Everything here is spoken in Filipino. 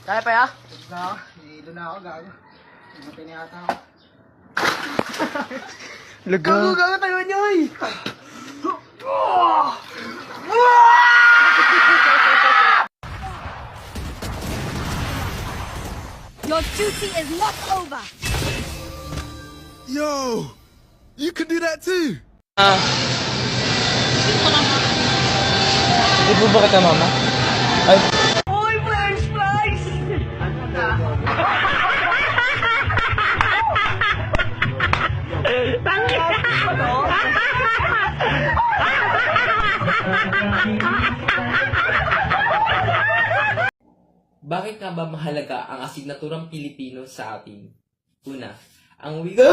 Kaya pa ya? Hilo na ako, gago. Matay na yata ako. Gago tayo niyo eh! Your duty is not over. Yo, you can do that too. Di po ba kita, mama? Ay. Oy, french fries! Bakit nga ba mahalaga ang asignaturang Pilipino sa atin? Una, ang wika...